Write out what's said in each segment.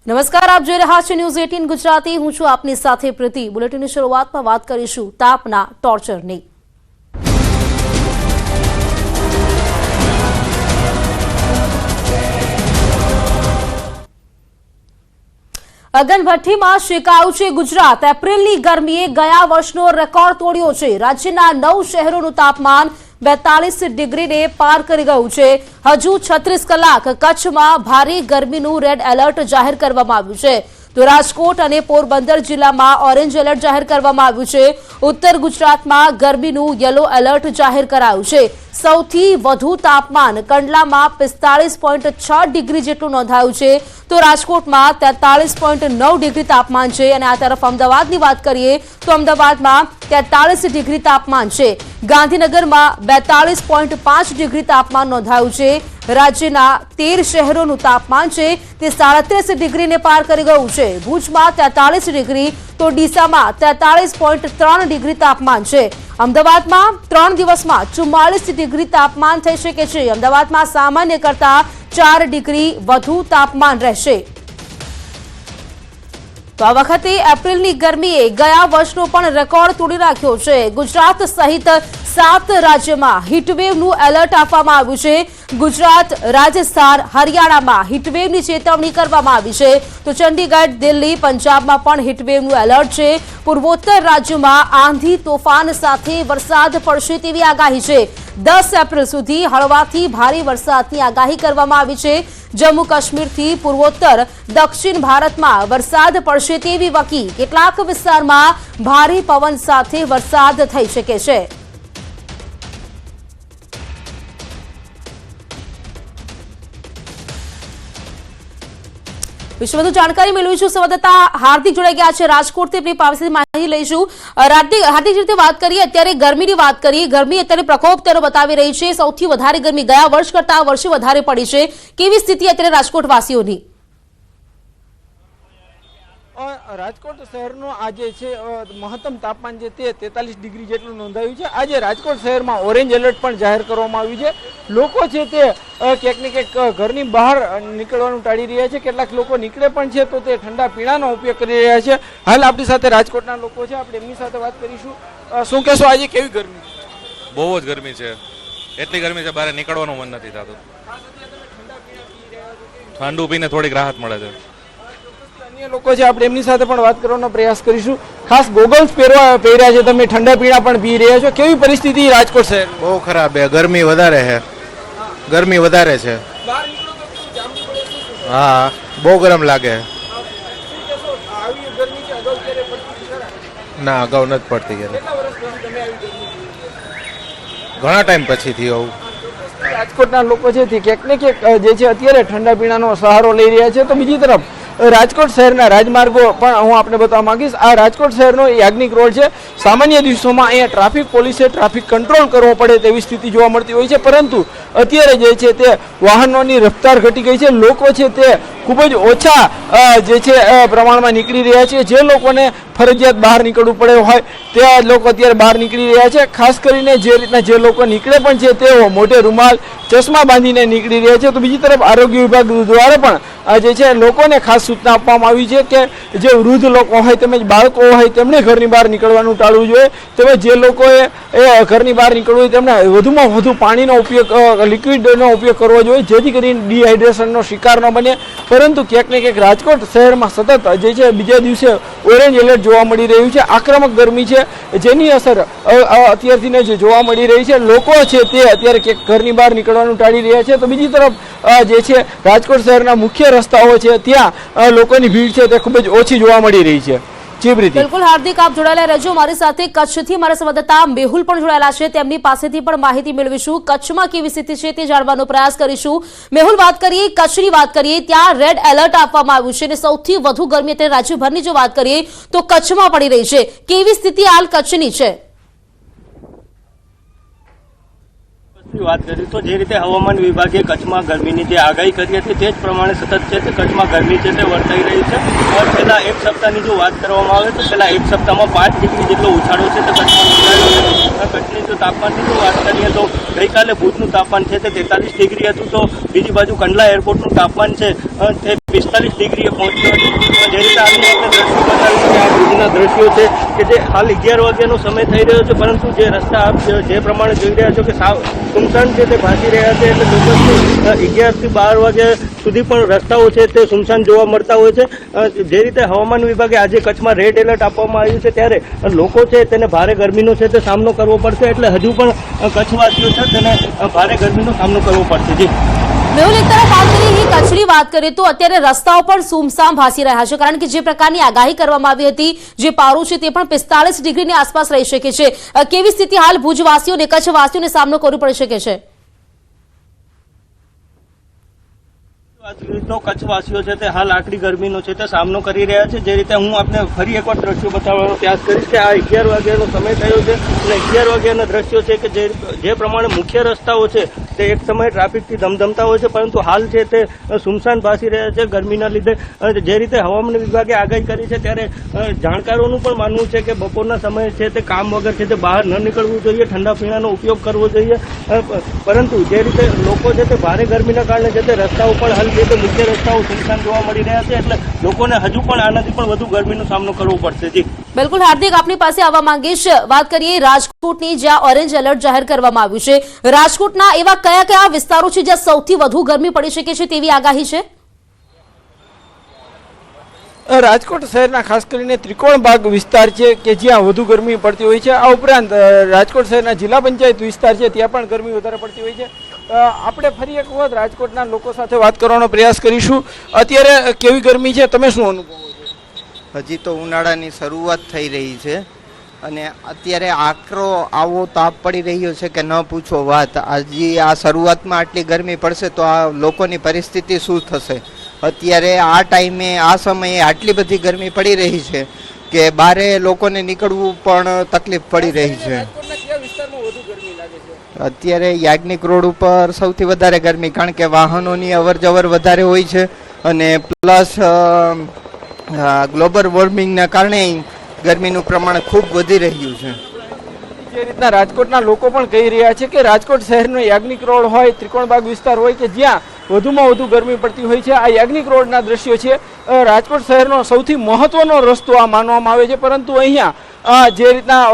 નમસ્કાર, આપ જોઈ રહ્યા છો ન્યૂઝ 18 ગુજરાતી। હું છું આપની સાથે પ્રીતિ। બુલેટિનની શરૂઆતમાં વાત કરીશું તાપના ટોર્ચરની। અગનભઠ્ઠીમાં શેકાયું છે ગુજરાત। એપ્રિલની ગરમીએ ગયા વર્ષનો રેકોર્ડ તોડ્યો છે। રાજ્યના 9 શહેરોનું તાપમાન 42 ડિગ્રીને પાર કરી ગયું છે। હજુ 36 કલાક કચ્છમાં ભારે ગરમીનું રેડ એલર્ટ જાહેર કરવામાં આવ્યું છે, તો રાજકોટ અને પોરબંદર જિલ્લામાં ઓરેન્જ એલર્ટ જાહેર કરવામાં આવ્યું છે। ઉત્તર ગુજરાતમાં ગરમીનું યલો એલર્ટ જાહેર કરાયું છે। સૌથી વધુ તાપમાન કંડલામાં 45.6 ડિગ્રી જેટલું નોંધાયું છે, તો રાજકોટમાં 43.9 ડિગ્રી તાપમાન છે। અને આ તરફ અમદાવાદની વાત કરીએ તો અમદાવાદમાં 43 ડિગ્રી તાપમાન છે। ગાંધીનગરમાં 42.5 ડિગ્રી તાપમાન નોંધાયું છે। રાજ્યના 13 શહેરોનું તાપમાન છે તે 37 ડિગ્રીને પાર કરી ગયું છે। ભુજમાં 43 ડિગ્રી, તો ડીસામાં 43.3 ડિગ્રી તાપમાન છે। અમદાવાદમાં 3 દિવસમાં 44 ડિગ્રી તાપમાન થઈ શકે છે। અમદાવાદમાં સામાન્ય કરતા 4 ડિગ્રી વધુ તાપમાન રહેશે। તો આ વખતે એપ્રિલની ગરમીએ ગયા વર્ષનો પણ રેકોર્ડ તોડી નાખ્યો છે। ગુજરાત સહિત 7 રાજ્યમાં હીટવેવનું એલર્ટ આપવામાં આવ્યું છે। ગુજરાત, રાજસ્થાન, હરિયાણામાં હીટવેવની ચેતવણી કરવામાં આવી છે, તો ચંડીગઢ, દિલ્હી, પંજાબમાં પણ હીટવેવનું એલર્ટ છે। પૂર્વોત્તર રાજ્યોમાં આંધી તોફાન સાથે વરસાદ પડશે તેવી આગાહી છે। 10 એપ્રિલ સુધી હળવાથી ભારે વરસાદની આગાહી કરવામાં આવી છે। જમ્મુ કાશ્મીરથી પૂર્વોત્તર દક્ષિણ ભારતમાં વરસાદ પડશે તેવી વકી। કેટલાક વિસ્તારમાં ભારે પવન સાથે વરસાદ થઈ શકે છે। વિશે વધુ જાણકારી મેળવીશું। સંવાદદાતા હાર્દિક જોડાઈ ગયા છે રાજકોટથી, આપણી પાસેથી માહિતી લઈશું। હાર્દિક રીતે વાત કરીએ, અત્યારે ગરમીની વાત કરીએ, ગરમી અત્યારે પ્રકોપ તેનો બતાવી રહી છે। સૌથી વધારે ગરમી ગયા વર્ષ કરતા આ વર્ષે વધારે પડી છે। કેવી સ્થિતિ અત્યારે રાજકોટ વાસીઓની? રાજકોટ શહેરનું આજે છે મહત્તમ તાપમાન છે તે 43 ડિગ્રી જેટલું નોંધાયું છે। આજે રાજકોટ શહેરમાં ઓરેન્જ એલર્ટ પણ જાહેર કરવામાં આવ્યું છે। લોકો છે તે ક્યાંક ને ક્યાંક ઘરની બહાર નીકળવાનું ટાળી રહ્યા છે। કેટલાક લોકો નીકળે પણ છે તો તે ઠંડા પીણાનો ઉપયોગ કરી રહ્યા છે। હાલ આપણી સાથે રાજકોટના લોકો છે, આપણે એમની સાથે વાત કરીશું। શું કહેશો, આજે કેવી ગરમી? બહુ જ ગરમી છે, એટલી ગરમી છે બહાર નીકળવાનું મન નથી થતું। ઠંડુ પીને થોડીક રાહત મળે છે। લોકો છે, આપણે એમની સાથે પણ વાત કરવાનો પ્રયાસ કરીશું। ખાસ ગોગલ્સ પહેર્યા છે, તમે ઠંડા પીણા પણ પી રહ્યા છો, કેવી પરિસ્થિતિ રાજકોટ શહેર? બહુ ખરાબ છે, ગરમી વધારે છે, ગરમી વધારે છે। હા, બહુ ગરમ લાગે। ના, અગાઉ નથી પડતી, ઘણા ટાઈમ પછી થયું આવું। રાજકોટના લોકો છે તે ક્યાંક ને ક્યાંક જે છે અત્યારે ઠંડા પીણાનો સહારો લઈ રહ્યા છે। તો બીજી તરફ રાજકોટ શહેરના રાજમાર્ગો પણ હું આપને બતાવવા માંગીશ। આ રાજકોટ શહેરનો યાજ્ઞિક રોડ છે। સામાન્ય દિવસોમાં અહીંયા ટ્રાફિક પોલીસે ટ્રાફિક કંટ્રોલ કરવો પડે તેવી સ્થિતિ જોવા મળતી હોય છે, પરંતુ અત્યારે જે છે તે વાહનોની રફતાર ઘટી ગઈ છે। લોકો છે તે ખૂબ જ ઓછા જે છે પ્રમાણમાં નીકળી રહ્યા છે। જે લોકોને ફરજિયાત બહાર નીકળવું પડે હોય તે લોકો અત્યારે બહાર નીકળી રહ્યા છે। ખાસ કરીને જે રીતના જે લોકો નીકળે પણ છે તેઓ મોઢે રૂમાલ, ચશ્મા બાંધીને નીકળી રહ્યા છે। તો બીજી તરફ આરોગ્ય વિભાગ દ્વારા પણ જે છે લોકોને ખાસ સૂચના આપવામાં આવી છે કે જે વૃદ્ધ લોકો હોય તેમજ બાળકો હોય તેમણે ઘરની બહાર નીકળવાનું ટાળવું જોઈએ। તેમજ જે લોકોએ ઘરની બહાર નીકળવું હોય તેમણે વધુમાં વધુ પાણીનો ઉપયોગ, લિક્વિડનો ઉપયોગ કરવો જોઈએ, જેથી કરીને ડિહાઇડ્રેશનનો શિકાર ન બને। પરંતુ ક્યાંક ને ક્યાંક રાજકોટ શહેરમાં સતત જે છે બીજા દિવસે ઓરેન્જ એલર્ટ જોવા મળી રહ્યું છે। આક્રમક ગરમી છે જેની અસર અત્યારથી જ જોવા મળી રહી છે। લોકો છે તે અત્યારે ક્યાંક ઘરની બહાર નીકળવાનું ટાળી રહ્યા છે। તો બીજી તરફ જે છે રાજકોટ શહેરના મુખ્ય રસ્તાઓ છે ત્યાં લોકોની ભીડ છે તે ખૂબ જ ઓછી જોવા મળી રહી છે। બિલકુલ હાર્દિક, આપ જોડાયેલા રહેજો મારી સાથે। કચ્છથી મારા સંવાદદાતા મેહુલ પણ જોડાયેલા છે, તેમની પાસેથી પણ માહિતી મેળવીશું। કચ્છમાં કેવી સ્થિતિ છે તે જાણવાનો પ્રયાસ કરીશું। મેહુલ, વાત કરીએ કચ્છની, વાત કરીએ ત્યાં રેડ એલર્ટ આપવામાં આવ્યું છે અને સૌથી વધુ ગરમી અત્યારે રાજ્યભરની જો વાત કરીએ તો કચ્છમાં પડી રહી છે। કેવી સ્થિતિ હાલ કચ્છની છે? વાત કરીએ તો જે રીતે હવામાન વિભાગે કચ્છમાં ગરમીની જે આગાહી કરી હતી તે જ પ્રમાણે સતત છે તે કચ્છમાં ગરમી છે તે વર્તાઈ રહી છે। છેલ્લા એક સપ્તાહની જો વાત કરવામાં આવે તો છેલ્લા એક સપ્તાહમાં 5 ડિગ્રી જેટલો ઉછાળો છે તે કચ્છમાં નોંધાયો છે। કચ્છની જો તાપમાનની જો વાત કરીએ તો ગઈકાલે ભુજનું તાપમાન છે તે 43 ડિગ્રી હતું, તો બીજી બાજુ કંડલા એરપોર્ટનું તાપમાન છે તે 45 ડિગ્રીએ પહોંચ્યો હતો। જે રીતે હાલનું આપણે દ્રશ્યો બતાવ્યું કે આ ભુજના દ્રશ્યો છે કે જે હાલ 11 વાગ્યાનો સમય થઈ રહ્યો છે, પરંતુ જે રસ્તા આપ જે પ્રમાણે જોઈ રહ્યા છો કે સાવ સુમસાન છે તે ભાસી રહ્યા છે। એટલે લોકો 11 થી 12 વાગ્યા સુધી પણ રસ્તાઓ છે તે સુમસાન જોવા મળતા હોય છે। જે રીતે હવામાન વિભાગે આજે કચ્છમાં રેડ એલર્ટ આપવામાં આવ્યું છે, ત્યારે લોકો છે તેને ભારે ગરમીનો છે તે સામનો કરવો પડશે। એટલે હજુ પણ કચ્છવાસીઓ છે તેને ભારે ગરમીનો સામનો કરવો પડશે। જી મેહુલ, એક તરફ વાત કરીએ કચ્છની વાત કરીએ તો અત્યારે રસ્તાઓ પણ સુમસામ ભાસી રહ્યા છે, કારણ કે જે પ્રકારની આગાહી કરવામાં આવી હતી, જે પારો છે તે પણ 45 ડિગ્રીની આસપાસ રહી શકે છે। કેવી સ્થિતિ હાલ ભુજવાસીઓને, કચ્છવાસીઓને સામનો કરવો પડી શકે છે? તો કચ્છવાસીઓ છે તે હાલ આકરી ગરમીનો છે તે સામનો કરી રહ્યા છે। જે રીતે હું આપને ફરી એકવાર દ્રશ્યો બતાવવાનો પ્રયાસ કરીશ કે આ 11 વાગ્યાનો સમય થયો છે અને 11 વાગ્યાના દ્રશ્યો છે કે જે પ્રમાણે મુખ્ય રસ્તાઓ છે તે એક સમયે ટ્રાફિકથી ધમધમતા હોય છે, પરંતુ હાલ છે તે સુમસાન ભાસી રહ્યા છે ગરમીના લીધે। જે રીતે હવામાન વિભાગે આગાહી કરી છે, ત્યારે જાણકારોનું પણ માનવું છે કે બપોરના સમયે છે તે કામ વગર છે તે બહાર ન નીકળવું જોઈએ, ઠંડા પીણાનો ઉપયોગ કરવો જોઈએ। પરંતુ જે રીતે લોકો છે તે ભારે ગરમીના કારણે છે તે રસ્તાઓ પણ હાલ જે તે મુખ્ય રસ્તાઓ સુમસાન જોવા મળી રહ્યા છે, એટલે લોકોને હજુ પણ આનાથી પણ વધુ ગરમીનો સામનો કરવો પડશે। જી બિલકુલ હાર્દિક, આપની પાસે આવવા માંગીશ। વાત કરીએ રાજકોટની, જ્યાં ઓરેન્જ એલર્ટ જાહેર કરવામાં આવ્યું છે। રાજકોટના એવા કયા કયા વિસ્તારો છે જ્યાં સૌથી વધુ ગરમી પડી શકે છે તેવી આગાહી છે? રાજકોટ શહેરના ખાસ કરીને ત્રિકોણબાગ વિસ્તાર છે કે જ્યાં વધુ ગરમી પડતી હોય છે। આ ઉપરાંત રાજકોટ શહેરના જિલ્લા પંચાયત વિસ્તાર છે ત્યાં પણ ગરમી વધારે પડતી હોય છે। આપણે ફરી એક વખત રાજકોટના લોકો સાથે વાત કરવાનો પ્રયાસ કરીશું। અત્યારે કેવી ગરમી છે, તમે શું અનુભવો છો? હજી તો ઉનાળાની શરૂઆત થઈ રહી છે અને અત્યારે આકરો આવો તાપ પડી રહ્યો છે કે ન પૂછો વાત। હજી આ શરૂઆતમાં આટલી ગરમી પડશે તો આ લોકોની પરિસ્થિતિ શું થશે? અત્યારે આ ટાઈમે આ સમયે આટલી બધી ગરમી પડી રહી છે કે બારે લોકોને નીકળવું પણ તકલીફ પડી રહી છે। અત્યારે યાજ્ઞિક રોડ ઉપર સૌથી વધારે ગરમી, કારણ કે વાહનોની અવર જવર વધારે હોય છે અને પ્લસ ગ્લોબલ વોર્મિંગના કારણે ગરમીનું પ્રમાણ ખૂબ વધી રહ્યું છે। જે રીતના રાજકોટના લોકો પણ કહી રહ્યા છે કે રાજકોટ શહેરનો યાજ્ઞિક રોડ હોય, ત્રિકોણબાગ વિસ્તાર હોય કે જ્યાં વધુમાં વધુ ગરમી પડતી હોય છે। આ યાજ્ઞિક રોડના દ્રશ્યો છે। રાજકોટ શહેરનો સૌથી મહત્વનો રસ્તો આ માનવામાં આવે છે, પરંતુ અહીંયા જે રીતના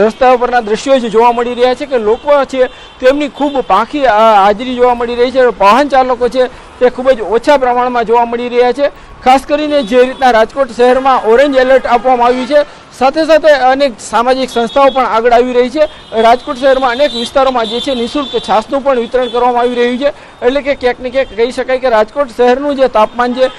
રસ્તા પરના દ્રશ્યો છે જોવા મળી રહ્યા છે કે લોકો છે તેમની ખૂબ પાંખી હાજરી જોવા મળી રહી છે। વાહન ચાલકો છે તે ખૂબ જ ઓછા પ્રમાણમાં જોવા મળી રહ્યા છે। ખાસ કરીને જે રીતના રાજકોટ શહેરમાં ઓરેન્જ એલર્ટ આપવામાં આવ્યું છે, સાથે સાથે અનેક સામાજિક સંસ્થાઓ પણ આગળ આવી રહી છે। રાજકોટ શહેરમાં અનેક વિસ્તારોમાં જે છે નિઃશુલ્ક છાસનું પણ વિતરણ કરવામાં આવી રહ્યું છે। એટલે કે ક્યાંક ને ક્યાંક કહી શકાય કે રાજકોટ શહેરનું જે તાપમાન છે,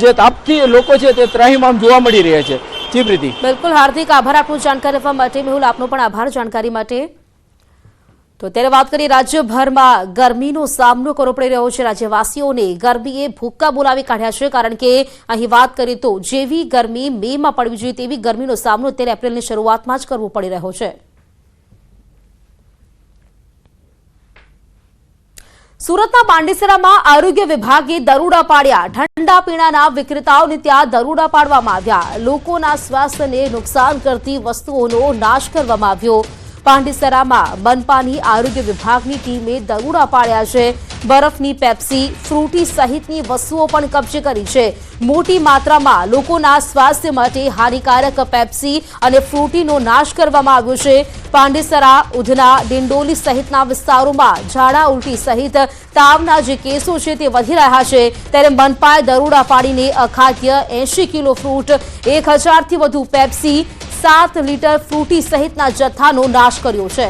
જે તાપથી લોકો છે તે ત્રાહિમામ જોવા મળી રહ્યા છે। જી પ્રીતિ। બિલકુલ હાર્દિક, આભાર આપનું જાણકારી આપવા માટે। મેહુલ, આપનો પણ આભાર જાણકારી માટે। તો ત્યારે વાત કરીએ, રાજ્યભરમાં ગરમીનો સામનો કરવો પડી રહ્યો છે। રાજ્યવાસીઓને ગરમીએ ભૂક્કા બોલાવી કાઢ્યા છે, કારણ કે અહીં વાત કરીએ તો જેવી ગરમી મેમાં પડવી જોઈએ તેવી ગરમીનો સામનો અત્યારે એપ્રિલની શરૂઆતમાં જ કરવો પડી રહ્યો છે। સુરતના પાંડેસરામાં આરોગ્ય વિભાગે દરોડા પાડ્યા। ઠંડા પીણાના વિક્રેતાઓને ત્યાં દરોડા પાડવામાં આવ્યા। લોકોના સ્વાસ્થ્યને નુકસાન કરતી વસ્તુઓનો નાશ કરવામાં આવ્યો। પાંડેસરામાં મનપાની આરોગ્ય વિભાગની ટીમે દરોડા પાડ્યા છે। બરફની પેપ્સી, ફ્રૂટી સહિતની વસ્તુઓ પણ કબજે કરી છે। મોટી માત્રામાં લોકોના સ્વાસ્થ્ય માટે હાનિકારક પેપ્સી અને ફ્રૂટીનો નાશ કરવામાં આવ્યો છે। પાંડેસરા, ઉધના, ડિંડોલી સહિતના વિસ્તારોમાં ઝાડા ઉલટી સહિત તાવના જે કેસો છે તે વધી રહ્યા છે, ત્યારે મનપાએ દરોડા પાડીને અખાદ્ય 80 કિલો ફ્રૂટ, 1000થી વધુ પેપ્સી, 7 લીટર ફ્રૂટી સહિતના જથ્થાનો નાશ કર્યો છે।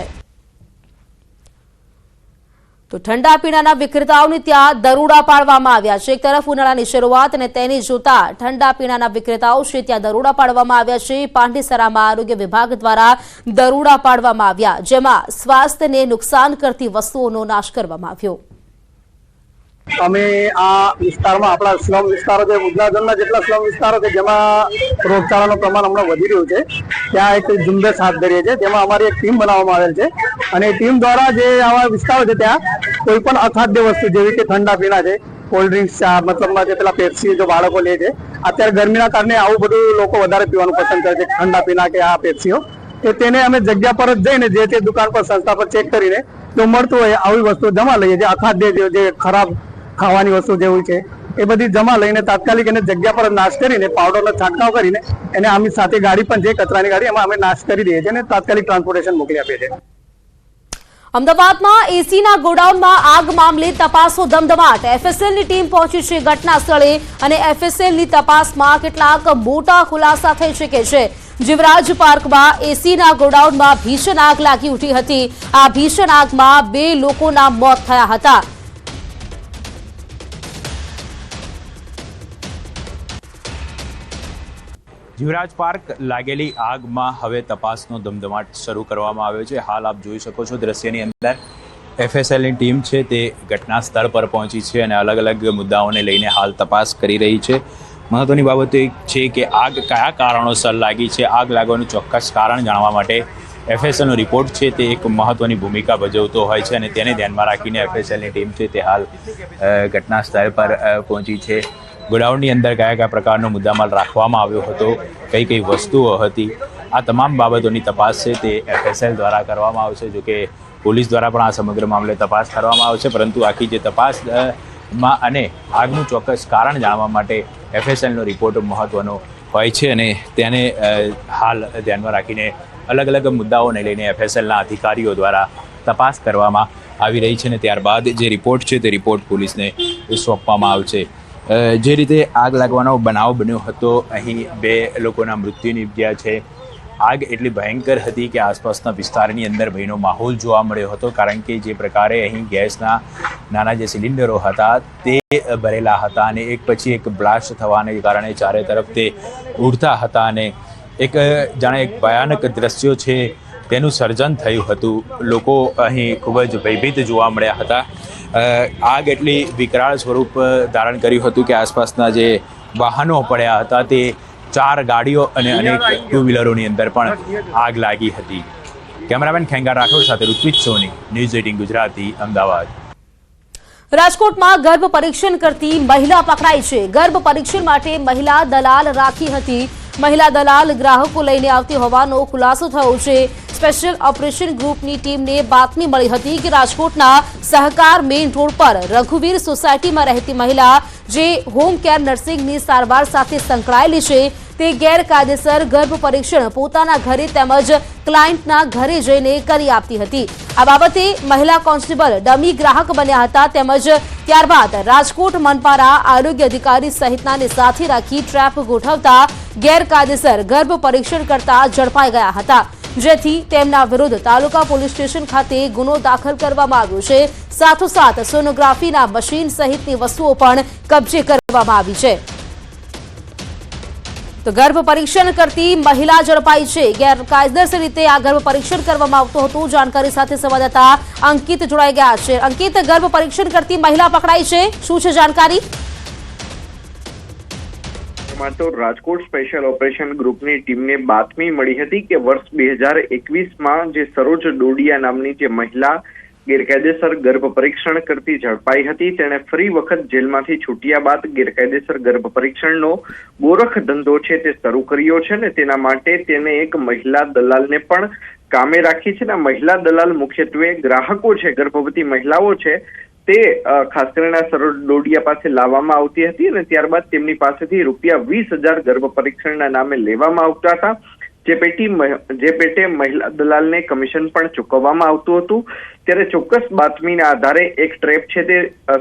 તો ઠંડા પીણાના વિક્રેતાઓને ત્યાં દરોડા પાડવામાં આવ્યા છે। એક તરફ ઉનાળાની શરૂઆત અને તેને જોતા ઠંડા પીણાના વિક્રેતાઓ છે ત્યાં દરોડા પાડવામાં આવ્યા છે। પાંડેસરામાં આરોગ્ય વિભાગ દ્વારા દરોડા પાડવામાં આવ્યા, જેમાં સ્વાસ્થ્યને નુકસાન કરતી વસ્તુઓનો નાશ કરવામાં આવ્યો। અમે આ વિસ્તારમાં આપણા સ્લમ વિસ્તારો છે, ગુજરાતના જેટલા સ્લમ વિસ્તારો છે જેમાં રોગચાળાનું પ્રમાણ હમણાં વધી રહ્યું છે, ત્યાં એક ઝુંબેશ હાથ ધરીએ છીએ। તેમાં અમારી એક ટીમ બનાવવામાં આવેલ છે અને ટીમ દ્વારા જે આવા વિસ્તારો છે ત્યાં કોઈ પણ અખાદ્ય વસ્તુ જેવી કે ઠંડા પીણા છે, કોલ્ડ ડ્રિંક્સ, મતલબમાં જે પેલા પેપ્સી જો બાળકો લે છે, અત્યારે ગરમીના કારણે આવું બધું લોકો વધારે પીવાનું પસંદ કરે છે, ઠંડા પીણા કે આ પેપ્સીઓ, તો તેને અમે જગ્યા પર જ જઈને જે તે દુકાન પર, સંસ્થા પર ચેક કરીને જો મળતું હોય આવી વસ્તુ જમા લઈએ છીએ। અખાદ્ય જે ખરાબ ખાવાની વસ્તુ જેવું છે એ બધી જમા લઈને તાત્કાલિક એને જગ્યા પર નાશ કરીને પાવડરનો છંટકાવ કરીને એને આમની સાથે ગાડી પણ છે કચરાની ગાડી, એમાં અમે નાશ કરી દઈએ છીએ અને તાત્કાલિક ટ્રાન્સપોર્ટેશન મોકલી આપીએ છીએ. અમદાવાદમાં એસીના ગોડાઉનમાં આગ મામલે તપાસો ધમધમાટ. એફએસએલની ટીમ પહોંચી છે ઘટના સ્થળે અને એફએસએલની તપાસમાં કેટલાક મોટા ખુલાસા થઈ શકે છે. જીવરાજ પાર્કમાં એસીના ગોડાઉનમાં ભીષણ આગ લાગી ઉઠી હતી. આ ભીષણ આગમાં 2 લોકોના મોત થયા હતા. જીવરાજ પાર્ક લાગેલી આગમાં હવે તપાસનો ધમધમાટ શરૂ કરવામાં આવ્યો છે. હાલ આપ જોઈ શકો છો દ્રશ્યની અંદર એફએસએલની ટીમ છે તે ઘટના સ્થળ પર પહોંચી છે અને અલગ અલગ મુદ્દાઓને લઈને હાલ તપાસ કરી રહી છે. મહત્વની બાબત એ છે કે આગ કયા કારણોસર લાગી છે, આગ લાગવાનું ચોક્કસ કારણ જાણવા માટે એફએસએલનો રિપોર્ટ છે તે એક મહત્વની ભૂમિકા ભજવતો હોય છે અને તેને ધ્યાનમાં રાખીને એફએસએલની ટીમ છે તે હાલ ઘટના સ્થળ પર પહોંચી છે. ગોડાઉનની અંદર કયા કયા પ્રકારનો મુદ્દામાલ રાખવામાં આવ્યો હતો, કઈ કઈ વસ્તુઓ હતી, આ તમામ બાબતોની તપાસ છે તે એફએસએલ દ્વારા કરવામાં આવશે. જો કે પોલીસ દ્વારા પણ આ સમગ્ર મામલે તપાસ કરવામાં આવશે, પરંતુ આખી જે તપાસમાં અને આગનું ચોક્કસ કારણ જાણવા માટે એફએસએલનો રિપોર્ટ મહત્વનો હોય છે અને તેને હાલ ધ્યાનમાં રાખીને અલગ અલગ મુદ્દાઓને લઈને એફએસએલના અધિકારીઓ દ્વારા તપાસ કરવામાં આવી રહી છે અને ત્યારબાદ જે રિપોર્ટ છે તે રિપોર્ટ પોલીસને સોંપવામાં આવશે. જે રીતે આગ લાગવાનો બનાવ બન્યો હતો, અહીં 2 લોકોના મૃત્યુ નિપજ્યા છે. આગ એટલી ભયંકર હતી કે આસપાસના વિસ્તારની અંદર ભયનો માહોલ જોવા મળ્યો હતો, કારણ કે જે પ્રકારે અહીં ગેસના નાના જે સિલિન્ડરો હતા તે ભરેલા હતા અને એક પછી એક બ્લાસ્ટ થવાને કારણે ચારે તરફ તે ઉડતા હતા અને એક જાણે એક ભયાનક દ્રશ્યો છે તેનું સર્જન થયું હતું. લોકો અહીં ખૂબ જ ભયભીત જોવા મળ્યા હતા. આગ એટલી વિકરાળ સ્વરૂપ ધારણ કર્યું હતું કે આસપાસના જે વાહનો પડ્યા હતા તે 4 ગાડીઓ અને અનેક 2 વ્હીલરોની અંદર પણ આગ લાગી હતી. કેમેરામેન ખેંગાર રાઠોડ સાથે ઋત્વિજ સોની, ન્યૂઝ 18 ગુજરાતી, અમદાવાદ. રાજકોટમાં ગર્ભ પરીક્ષણ કરતી મહિલા પકડાઈ છે. ગર્ભ પરીક્ષણ માટે મહિલા દલાલ રાખી હતી. મહિલા દલાલ ગ્રાહકો લઈને આવતી હોવાનો ખુલાસો થયો છે. સ્પેશિયલ ઓપરેશન ગ્રુપની ટીમને બાતમી મળી હતી કે રાજકોટના સહકાર મેઇન રોડ પર રઘુવીર સોસાયટીમાં રહેતી મહિલા જે હોમ કેર નર્સિંગની સારવાર સાથે સંકળાયેલી છે તે ગેરકાયદેસર ગર્ભ પરીક્ષણ પોતાના ઘરે તેમજ ક્લાયન્ટના ઘરે જઈને કરી આપતી હતી. આ બાબતે મહિલા કોન્સ્ટેબલ ડમી ગ્રાહક બન્યા હતા તેમજ ત્યારબાદ રાજકોટ મનપારા આરોગ્ય અધિકારી સહિતનાને સાથે રાખી ટ્રેપ ગોઠવતા ગેરકાયદેસર ગર્ભ પરીક્ષણ કરતા ઝડપાઈ ગયા હતા, જેથી તેમના વિરુદ્ધ તાલુકા પોલીસ સ્ટેશન ખાતે ગુનો દાખલ કરવામાં આવ્યો છે. સાથોસાથ સોનોગ્રાફીના મશીન સહિતની વસ્તુઓ પણ કબજે કરવામાં આવી છે. તો ગર્ભ પરીક્ષણ કરતી મહિલા ઝડપાઈ છે. ગેરકાયદેસર રીતે આ ગર્ભ પરીક્ષણ કરવામાં આવતું હતું. જાણકારી સાથે સંવાદદાતા અંકિત જોડાઈ ગયા છે. અંકિત, ગર્ભ પરીક્ષણ કરતી મહિલા પકડાઈ છે, શું છે જાણકારી? તો રાજકોટ સ્પેશિયલ ઓપરેશન ગ્રુપની ટીમને બાતમી મળી હતી કે વર્ષ 2021માં જે સરોજ ડોડિયા નામની જે મહિલા ગેરકાયદેસર ગર્ભ પરીક્ષણ કરતી ઝડપાઈ હતી, તેણે ફરી વખત જેલમાંથી છૂટ્યા બાદ ગેરકાયદેસર ગર્ભ પરીક્ષણનો ગોરખ ધંધો છે તે શરૂ કર્યો છે ને તેના માટે તેને એક મહિલા દલાલને પણ કામે રાખી છે. મહિલા દલાલ મુખ્યત્વે ગ્રાહકો છે, ગર્ભવતી મહિલાઓ છે તે ખાસ કરીને સરોજ ડોડિયા પાસે લાવવામાં આવતી હતી અને ત્યારબાદ તેમની પાસેથી ₹20,000 ગર્ભ પરીક્ષણના નામે લેવામાં આવતા હતા, જે પેટે મહિલા દલાલને કમિશન પણ ચૂકવવામાં આવતું હતું. ત્યારે ચોક્કસ બાતમીના આધારે એક ટ્રેપ છે તે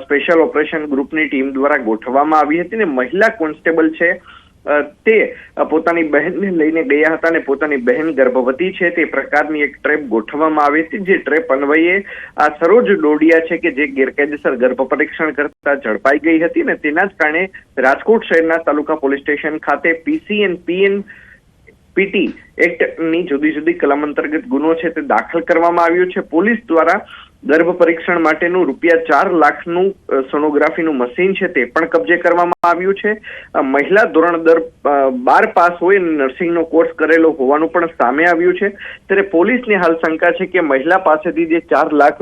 સ્પેશિયલ ઓપરેશન ગ્રુપની ટીમ દ્વારા ગોઠવવામાં આવી હતી અને મહિલા કોન્સ્ટેબલ છે તે પોતાની બહેનને લઈને ગયા હતા અને પોતાની બહેન ગર્ભવતી છે તે પ્રકારની એક ટ્રેપ ગોઠવવામાં આવી હતી. જે ટ્રેપ અન્વયે આ સરોજ ડોડિયા છે કે જે ગેરકાયદેસર ગર્ભ પરીક્ષણ કરતા ઝડપાઈ ગઈ હતી અને તેના જ કારણે રાજકોટ શહેરના તાલુકા પોલીસ સ્ટેશન ખાતે PCNPT એક્ટની જુદી જુદી કલમ અંતર્ગત ગુનો છે તે દાખલ કરવામાં આવ્યો છે. પોલીસ દ્વારા ગર્ભ પરીક્ષણ માટેનું ₹4 લાખનું સોનોગ્રાફીનું મશીન છે તે પણ કબજે કરવામાં આવ્યું છે. મહિલા ધોરણ 12 પાસ હોય અને નર્સિંગનો કોર્સ કરેલો હોવાનું પણ સામે આવ્યું છે. ત્યારે પોલીસને હાલ શંકા છે કે મહિલા પાસેથી જે ₹4 લાખ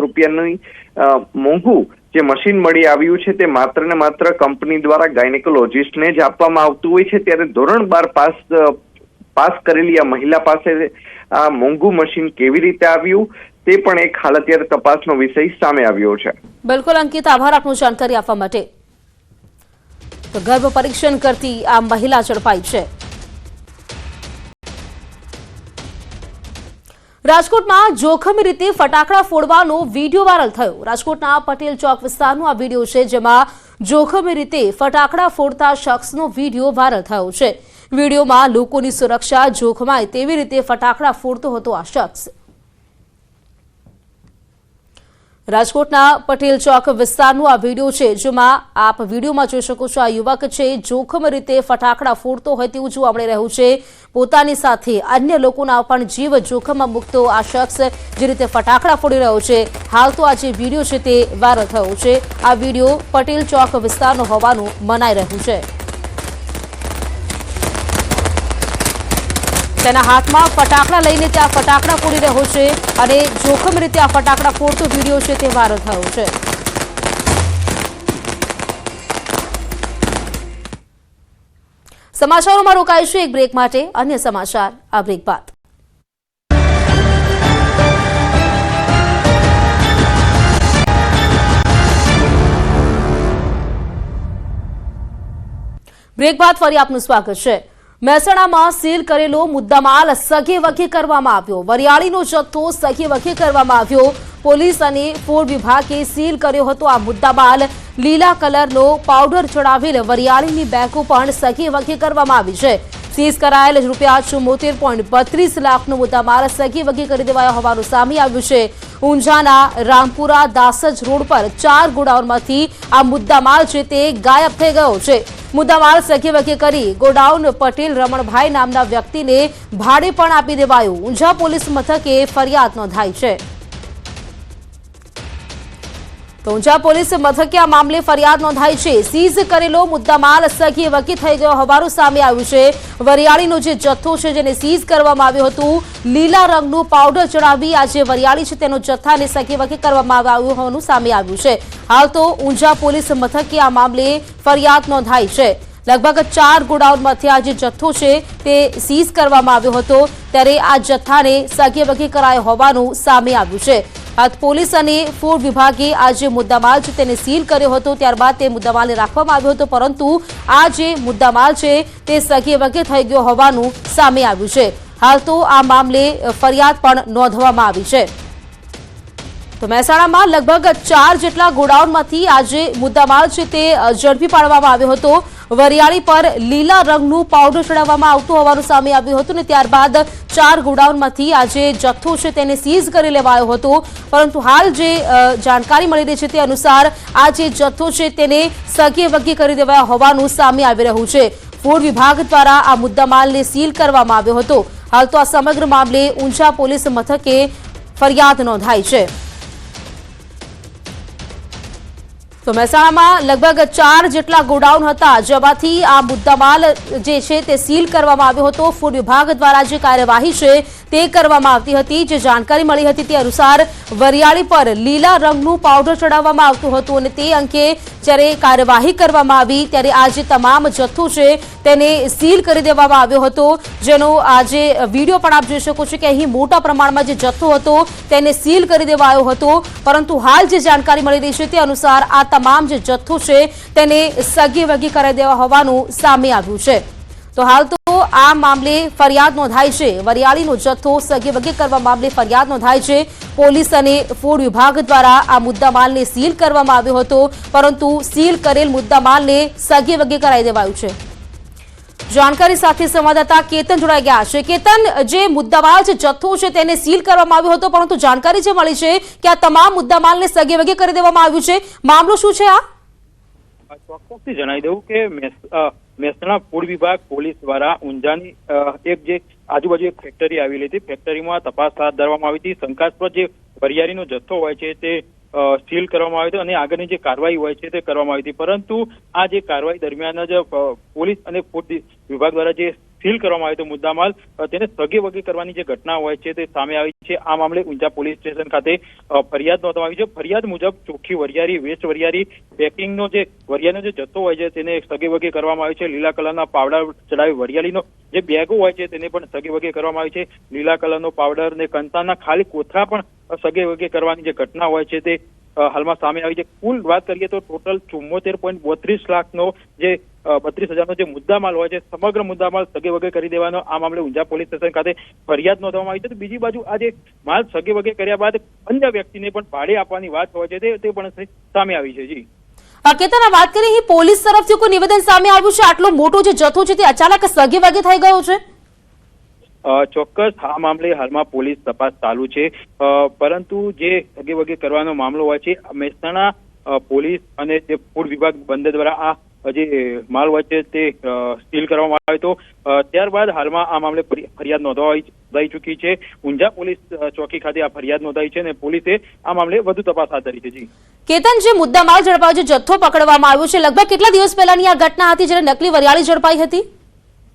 મોંઘું જે મશીન મળી આવ્યું છે તે માત્ર ને માત્ર કંપની દ્વારા ગાયનેકોલોજીસ્ટને જ આપવામાં આવતું હોય છે. ત્યારે ધોરણ 12 પાસ કરેલી આ મહિલા પાસે આ મોંઘું મશીન કેવી રીતે આવ્યું તે પણ એક હાલ અત્યારે તપાસનો વિષય સામે આવ્યો છે. બિલકુલ અંકિત, આભાર આપનું જાણકારી આપવા માટે. તો ગર્ભ પરીક્ષણ કરતી આ મહિલા ઝડપાઈ છે। રાજકોટમાં જોખમી રીતે ફટાકડા ફોડવાનો વિડીયો વાયરલ થયો। રાજકોટના પટેલ ચોક વિસ્તારનો આ વિડીયો છે, જેમાં જોખમી રીતે ફટાકડા ફોડતા શખ્સનો વિડીયો વાયરલ થયો છે। વિડીયોમાં લોકોની સુરક્ષા જોખમાય તેવી રીતે ફટાકડા ફોડતો હતો આ શખ્સ। રાજકોટના પટેલ ચોક વિસ્તારનો આ વિડીયો છે, જેમાં આપ વિડીયોમાં જોઈ શકો છો આ યુવક છે જોખમ રીતે ફટાકડા ફોડતો હોય તેવું જોવા મળી રહ્યું છે। પોતાની સાથે અન્ય લોકોના પણ જીવ જોખમમાં મૂકતો આ શખ્સ જે રીતે ફટાકડા ફોડી રહ્યો છે, હાલ તો આ જે વિડીયો છે તે વાયરલ થયો છે। આ વિડીયો પટેલ ચોક વિસ્તારનો હોવાનું મનાઈ રહ્યું છે। તેના હાથમાં ફટાકડા લઈને ત્યાં ફટાકડા ફોડી રહ્યો છે અને જોખમ રીતે આ ફટાકડા ફોડતો વિડીયો છે તે વાયરલ થયો છે। સમાચારોમાં રોકાઈશું એક બ્રેક માટે, અન્ય સમાચાર આ બ્રેક બાદ। બ્રેક બાદ ફરી આપનું સ્વાગત છે। મહેસાણામાં સીલ કરેલો મુદ્દામાલ સગે વગે કરવામાં આવ્યો। વરિયાળીનો જથ્થો સગે વગે કરવામાં આવ્યો। પોલીસ અને ફૂડ વિભાગે સીલ કર્યો હતો આ મુદ્દામાલ। લીલા કલરનો પાવડર ચડાવેલ વરિયાળીની બેગો પણ સગે વગે કરવામાં આવી છે। સીઝ કરાયેલ ₹74.32 લાખનો મુદ્દામાલ સગે વગે કરી દેવાયો હોવાનું સામે આવ્યું છે। ઊંઝાના રામપુરા દાસજ રોડ પર 4 ગોડાઉનમાંથી આ મુદ્દામાલ છે તે ગાયબ થઈ ગયો છે। મુદ્દામાલ સગે વગે કરી ગોડાઉન પટેલ રમણભાઈ નામના વ્યક્તિને ભાડે પણ આપી દેવાયું। ઊંઝા પોલીસ મથકે ફરિયાદ નોંધાઈ છે। તો ઊંઝા પોલીસ મથકે આ મામલે ફરિયાદ નોંધાઈ છે। સીઝ કરેલો મુદ્દામાલ સગે વગે થઈ ગયો હોવાનું સામે આવ્યું છે। વરિયાળીનો જે જથ્થો છે જેને સીઝ કરવામાં આવ્યો હતું, લીલા રંગનું પાવડર ચડાવી આ જે વરિયાળી છે તેનો જથ્થાને સગે વગે કરવામાં આવ્યું હોવાનું સામે આવ્યું છે। હાલ તો ઊંઝા પોલીસ મથકે આ મામલે ફરિયાદ નોંધાઈ છે। લગભગ 4 ગોડાઉનમાંથી આ જે જથ્થો છે તે સીઝ કરવામાં આવ્યો હતો, ત્યારે આ જથ્થાને સગે વગે કરાયો હોવાનું સામે આવ્યું છે। પોલીસ અને ફૂડ વિભાગે આ જે મુદ્દામાલ છે તેને સીલ કર્યો હતો, ત્યારબાદ તે મુદ્દામાલને રાખવામાં આવ્યો હતો, પરંતુ આ જે મુદ્દામાલ છે તે સગે વગે થઈ ગયો હોવાનું સામે આવ્યું છે। હાલ તો આ મામલે ફરિયાદ પણ નોંધવામાં આવી છે। તો મહેસાણામાં લગભગ 4 જેટલા ગોડાઉનમાંથી આ જે મુદ્દામાલ છે તે ઝડપી પાડવામાં આવ્યો હતો। વરિયાળી પર લીલા રંગનું પાવડર ચડાવવામાં આવતું હોવાનું સામે આવ્યું હતું ને ત્યારબાદ 4 ગોડાઉનમાંથી આ જે જથ્થો છે તેને સીઝ કરી લેવાયો હતો, પરંતુ હાલ જે જાણકારી મળી રહી છે તે અનુસાર આ જે જથ્થો છે તેને સગે વગે કરી દેવાયો હોવાનું સામે આવી રહ્યું છે। ફૂડ વિભાગ દ્વારા આ મુદ્દામાલને સીલ કરવામાં આવ્યો હતો। હાલ તો આ સમગ્ર મામલે ઊંઝા પોલીસ મથકે ફરિયાદ નોંધાઈ છે। તો મહેસાણામાં લગભગ 4 જેટલા ગોડાઉન હતા, જેમાંથી આ મુદ્દામાલ જે છે તે સીલ કરવામાં આવ્યો હતો। ફૂડ વિભાગ દ્વારા જે કાર્યવાહી છે તે કરવામાં આવતી હતી। જે જાણકારી મળી હતી તે અનુસાર વરિયાળી પર લીલા રંગનું પાવડર ચડાવવામાં આવતું હતું અને તે અંગે જ્યારે કાર્યવાહી કરવામાં આવી ત્યારે આ જે તમામ જથ્થો છે તેને સીલ કરી દેવામાં આવ્યો હતો, જેનો આ જે વિડીયો પણ આપ જોઈ શકો છો કે અહીં મોટા પ્રમાણમાં જે જથ્થો હતો તેને સીલ કરી દેવાયો હતો, પરંતુ હાલ જે જાણકારી મળી રહી છે તે અનુસાર આ તમામ જે જથ્થો છે તેને સગે વગે કરી દેવા હોવાનું સામે આવ્યું છે। તો હાલ તો આ મામલે ફરિયાદ નોંધાઈ છે। વરિયાળીનો જથ્થો સગે વગે કરવા મામલે ફરિયાદ નોંધાઈ છે। પોલીસ અને ફૂડ વિભાગ દ્વારા આ મુદ્દામાલને સીલ કરવામાં આવ્યો હતો, પરંતુ સીલ કરેલ મુદ્દામાલને સગે વગે કરાવી દેવાયું છે। જાણકારી સાથે સંવાદદાતા કેતન જોડાઈ ગયા છે। કેતન, જે મુદ્દામાલ છે જથ્થો છે તેને સીલ કરવામાં આવ્યો હતો, પરંતુ જાણકારી જે મળી છે કે આ તમામ મુદ્દામાલને સગે વગે કરી દેવામાં આવ્યું છે, મામલો શું છે? આ ચોક્કસથી જણાવી દઉં કે મહેસાણા ફૂડ વિભાગ પોલીસ દ્વારા ઊંઝાની એક જે આજુબાજુ એક ફેક્ટરી આવેલી હતી, ફેક્ટરીમાં તપાસ હાથ ધરવામાં આવી હતી। શંકાસ્પદ જે વરિયાળીનો જથ્થો હોય છે તે સીલ કરવામાં આવ્યો હતો અને આગળની જે કાર્યવાહી હોય છે તે કરવામાં આવી હતી, પરંતુ આ જે કાર્યવાહી દરમિયાન જ પોલીસ અને ફૂડ વિભાગ દ્વારા જે સીલ કરવામાં આવ્યો હતો મુદ્દામાલ તેને સગે વગે કરવાની જે ઘટના હોય છે તે સામે આવી છે। આ મામલે ઊંઝા પોલીસ સ્ટેશન ખાતે ફરિયાદ નોંધવામાં આવી છે। ફરિયાદ મુજબ ચોખ્ખી વરિયાળી, વેસ્ટ વરિયાળી, પેકિંગનો જે વરિયાળીનો જે જથ્થો હોય છે તેને સગે વગે કરવામાં આવ્યો છે। લીલા કલરના પાવડર ચડાવી વરિયાળીનો જે બેગો હોય છે તેને પણ સગે વગે કરવામાં આવી છે। લીલા કલરનો પાવડર ને કંતાના ખાલી કોથળા પણ સગે વગે કરવાની જે ઘટના હોય છે તે હાલમાં સામે આવી છે। કુલ વાત કરીએ તો ટોટલ 74.32 લાખનો જે 32,000નો જે મુદ્દામાલ હોય છે સમગ્ર મુદ્દામાલ સગે વગે કરી દેવાનો આ મામલે ઊંઝા પોલીસ સ્ટેશન ખાતે ફરિયાદ નોંધવામાં આવી છે. તો બીજી બાજુ આ જે માલ સગે વગે કર્યા બાદ અન્ય વ્યક્તિને પણ ભાડે આપવાની વાત હોય છે તે પણ સામે આવી છે. જી કેતન, વાત કરીએ અહીં પોલીસ તરફથી કોઈ નિવેદન સામે આવ્યું છે? આટલો મોટો જે જથ્થો છે તે અચાનક સગે વગે થઈ ગયો છે? ચોક્કસ આ મામલે હાલમાં પોલીસ તપાસ ચાલુ છે, પરંતુ જે સગે વગે કરવાનો મામલો હોય છે મહેસાણા પોલીસ અને જે ફૂડ વિભાગ બંને દ્વારા આ જે માલ હોય છે તે સીલ કરવામાં આવ્યો હતો. ત્યારબાદ હાલમાં આ મામલે ફરિયાદ નોંધાઈ ચૂકી છે. ઊંઝા પોલીસ ચોકી ખાતે આ ફરિયાદ નોંધાઈ છે અને પોલીસે આ મામલે વધુ તપાસ હાથ ધરી છે. જી કેતન, જે મુદ્દામાલ ઝડપાયો છે, જથ્થો પકડવામાં આવ્યો છે, લગભગ કેટલા દિવસ પહેલાની આ ઘટના હતી જ્યારે નકલી વરિયાળી ઝડપાઈ હતી?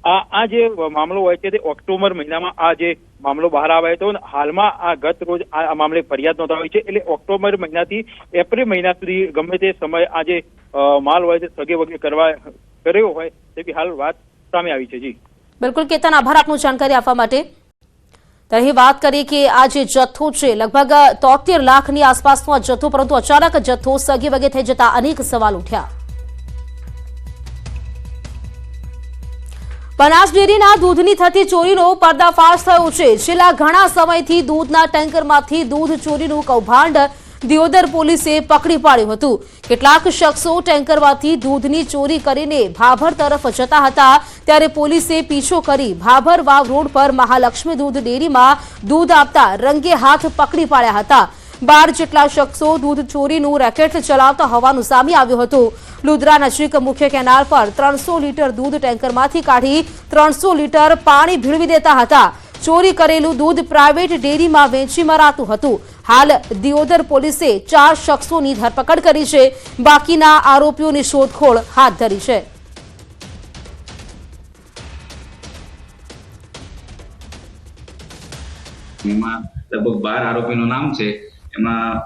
આ જે મામલો હોય છે તે ઓક્ટોબર મહિનામાં આ જે મામલો બહાર આવ્યો હતો. હાલમાં આ ગત રોજ આ મામલે ફરિયાદ નોંધાવી છે, એટલે ઓક્ટોબર મહિનાથી એપ્રિલ મહિના સુધી ગમે તે સમય આ જે માલ હોય છે સગે વગે કર્યો હોય તેવી હાલ વાત સામે આવી છે. જી બિલકુલ કેતન, આભાર આપનું જાણકારી આપવા માટે. અહીં વાત કરીએ કે આ જે જથ્થો છે લગભગ 73 લાખની આસપાસનો આ જથ્થો, પરંતુ અચાનક જથ્થો સગે વગે થઈ જતા અનેક સવાલ ઉઠ્યા. બનાસ ડેરીના દૂધની થતી ચોરીનો પર્દાફાશ થયો છે. છેલ્લા ઘણા સમયથી દૂધના ટેન્કરમાંથી દૂધ ચોરીનું કૌભાંડ દિયોદર પોલીસે પકડી પાડ્યું હતું. કેટલાક શખ્સો ટેન્કરમાંથી દૂધની ચોરી કરીને ભાભર તરફ જતા હતા, ત્યારે પોલીસે પીછો કરી ભાભર વાવ રોડ પર મહાલક્ષ્મી દૂધ ડેરીમાં દૂધ આપતા રંગે હાથ પકડી પાડ્યા હતા. 12 જેટલા શખ્સો દૂધ ચોરીનું રેકેટ ચલાવતા હોવાનું સામે આવ્યું હતું. લુદ્રા નજીક મુખ્ય કેનાલ પર 300 લીટર દૂધ ટેન્કરમાંથી કાઢી 300 લીટર પાણી ભીળવી દેતા હતા. ચોરી કરેલું દૂધ પ્રાઇવેટ ડેરીમાં વેચી મરાતું હતું. હાલ દિયોદર પોલીસે 4 શખ્સોની ધરપકડ કરી છે. બાકીના આરોપીઓની શોધખોળ હાથ ધરી છે. એમાં લગભગ 12 આરોપીનું નામ છે. એમાં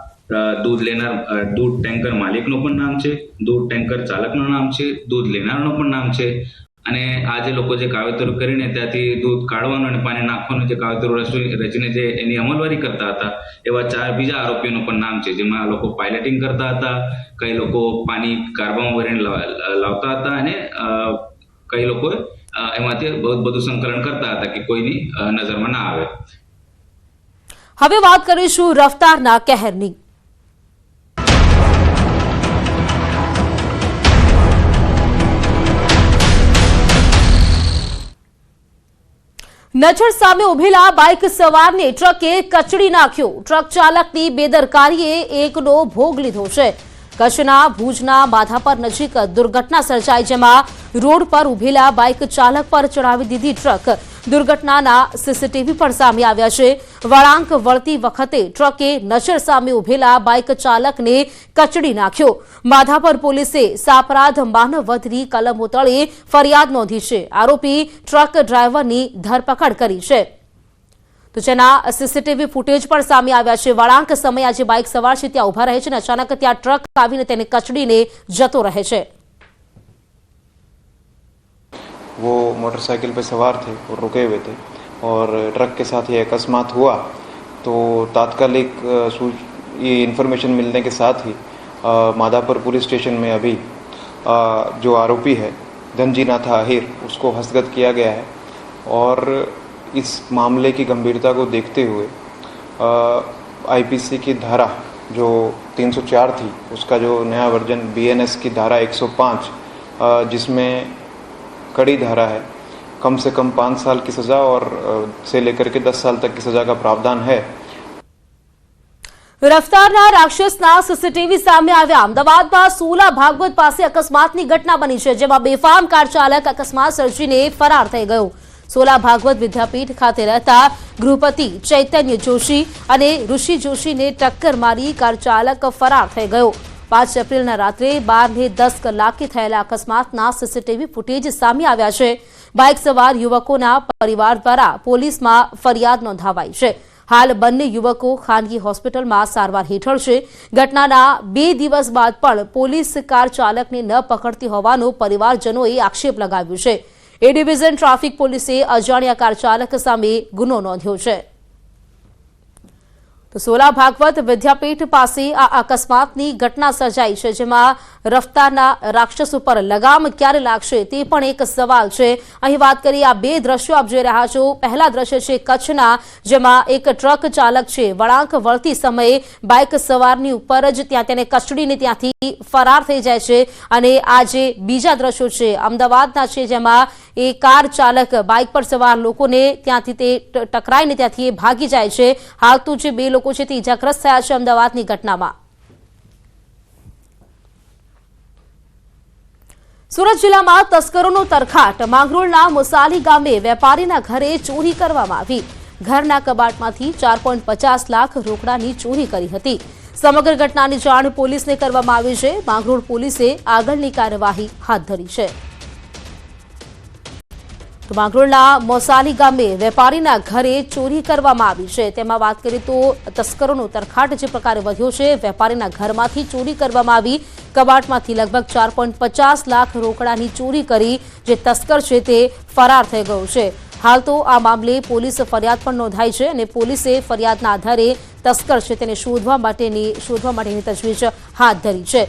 દૂધ લેનાર દૂધ ટેન્કર માલિકનું પણ નામ છે, દૂધ ટેન્કર ચાલકનું નામ છે, દૂધ લેનારનું પણ નામ છે, અને આ જે લોકો જે કાવતરું કરીને ત્યાંથી દૂધ કાઢવાનું અને પાણી નાખવાનું જે કાવતરું રચીને જે એની અમલવારી કરતા હતા એવા 4 બીજા આરોપીઓનું પણ નામ છે, જેમાં લોકો પાયલટિંગ કરતા હતા, કઈ લોકો પાણી કારબામાં ભરીને લાવતા હતા અને કઈ લોકો એમાંથી બહુ બધું સંકલન કરતા હતા કે કોઈની નજરમાં ના આવે. હવે વાત કરીશું રફતારના કહેરની. નજર સામે ઉભેલા બાઇક સવારને ટ્રકે કચડી નાખ્યો. ટ્રક ચાલકની બેદરકારીએ એકનો ભોગ લીધો છે. કચ્છના ભુજના માધાપર નજીક દુર્ઘટના સર્જાઈ, જેમાં રોડ પર ઉભેલા બાઇક ચાલક પર ચડાવી દીધી ટ્રક. દુર્ઘટનાના સીસીટીવી પણ સામે આવ્યા છે. વળાંક વળતી વખતે ટ્રકે નજર સામે ઉભેલા બાઇક ચાલકને કચડી નાખ્યો. માધાપર પોલીસે સાપરાધ માનવ વધની કલમો તળે ફરિયાદ નોંધી છે. આરોપી ટ્રક ડ્રાઈવરની ધરપકડ કરી છે. તો જેના સીસીટીવી ફૂટેજ પણ સામે આવ્યા છે. વળાંક સમયે આજે બાઇક સવાર છે ત્યાં ઉભા રહે છે અને અચાનક ત્યાં ટ્રક આવીને તેને કચડીને જતો રહે છે. वो मोटरसाइकिल पे सवार थे और रुके हुए थे और ट्रक के साथ ये अकस्मात हुआ, तो तात्कालिक ये इन्फॉर्मेशन मिलने के साथ ही माधापुर पुलिस स्टेशन में अभी जो आरोपी है धनजीनाथ आहिर उसको हस्तगत किया गया है. और इस मामले की गंभीरता को देखते हुए आईपीसी की धारा जो 304 थी उसका जो नया वर्जन BNS की धारा 105 जिसमें कड़ी धारा है, कम से कम 5 साल की सजा और से लेकर के 10 साल तक की सजा का प्रावधान है. રફતારના રાક્ષસના સીસીટીવી સામે આવ્યા. અમદાવાદમાં સોલા ભાગવત પાસે અકસ્માતની ઘટના બની છે, જેમાં બેફામ કાર ચાલક અકસ્માત સર્જીને ફરાર થઈ ગયો. સોલા ભાગવત વિદ્યાપીઠ ખાતે રહેતા ગૃહપતિ ચૈતન્ય જોશી અને ઋષિ જોશીને ટક્કર મારી કાર ચાલક ફરાર થઈ ગયો. 5 એપ્રિલના રાત્રે 12:10 કલાકે થયેલા અકસ્માતના સીસીટીવી ફૂટેજ સામે આવ્યા છે. બાઇક સવાર યુવકોના પરિવાર દ્વારા પોલીસમાં ફરિયાદ નોંધાવાઈ છે. હાલ બંને યુવકો ખાનગી હોસ્પિટલમાં સારવાર હેઠળ છે. ઘટનાના 2 દિવસ બાદ પણ પોલીસ કાર ચાલકને ન પકડતી હોવાનો પરિવારજનોએ આક્ષેપ લગાવ્યો છે. એ ડિવિઝન ટ્રાફિક પોલીસે અજાણ્યા કાર ચાલક સામે ગુનો નોંધ્યો છે. તો સોલા ભાગવત વિદ્યાપીઠ પાસે આ અકસ્માતની ઘટના સર્જાઈ છે, જેમાં રફતારના રાક્ષસ ઉપર લગામ ક્યારે લાગશે તે પણ એક સવાલ છે. અહીં વાત કરીએ આ બે દ્રશ્યો આપ જોઈ રહ્યા છો. પહેલા દ્રશ્ય છે કચ્છના, જેમાં એક ટ્રક ચાલક છે વળાંક વળતી સમયે બાઇક સવારની ઉપર જ ત્યાં તેને કચડીને ત્યાંથી ફરાર થઈ જાય છે. અને આ જે બીજા દ્રશ્યો છે અમદાવાદના છે, જેમાં એ કાર ચાલક બાઇક પર સવાર લોકોને ત્યાંથી તે ટકરાઈને ત્યાંથી એ ભાગી જાય છે. હાલ તો જે બે લોકો છે તે ઇજાગ્રસ્ત થયા છે અમદાવાદની ઘટનામાં. સુરત જિલ્લામાં તસ્કરોનો તરખાટ. માંગરોળના મુસાલી ગામે વેપારીના ઘરે ચોરી કરવામાં આવી. ઘરના કબાટમાંથી 4.50 લાખ રોકડાની ચોરી કરી હતી. સમગ્ર ઘટનાની જાણ પોલીસને કરવામાં આવી છે. માંગરોળ પોલીસે આગળની કાર્યવાહી હાથ ધરી છે. માંગરોળના મોસાલી ગામે વેપારીના ઘરે ચોરી કરવામાં આવી છે. તેમાં વાત કરીએ તો તસ્કરોનો તરખાટ જે પ્રકારે વધ્યો છે. વેપારીના ઘરમાંથી ચોરી કરવામાં આવી. કબાટમાંથી લગભગ 4.50 લાખ રોકડાની ચોરી કરી જે તસ્કર છે તે ફરાર થઈ ગયો છે. હાલ તો આ મામલે પોલીસ ફરિયાદ પણ નોંધાઈ છે અને પોલીસે ફરિયાદના આધારે તસ્કર છે તેને શોધવા માટેની તજવીજ હાથ ધરી છે.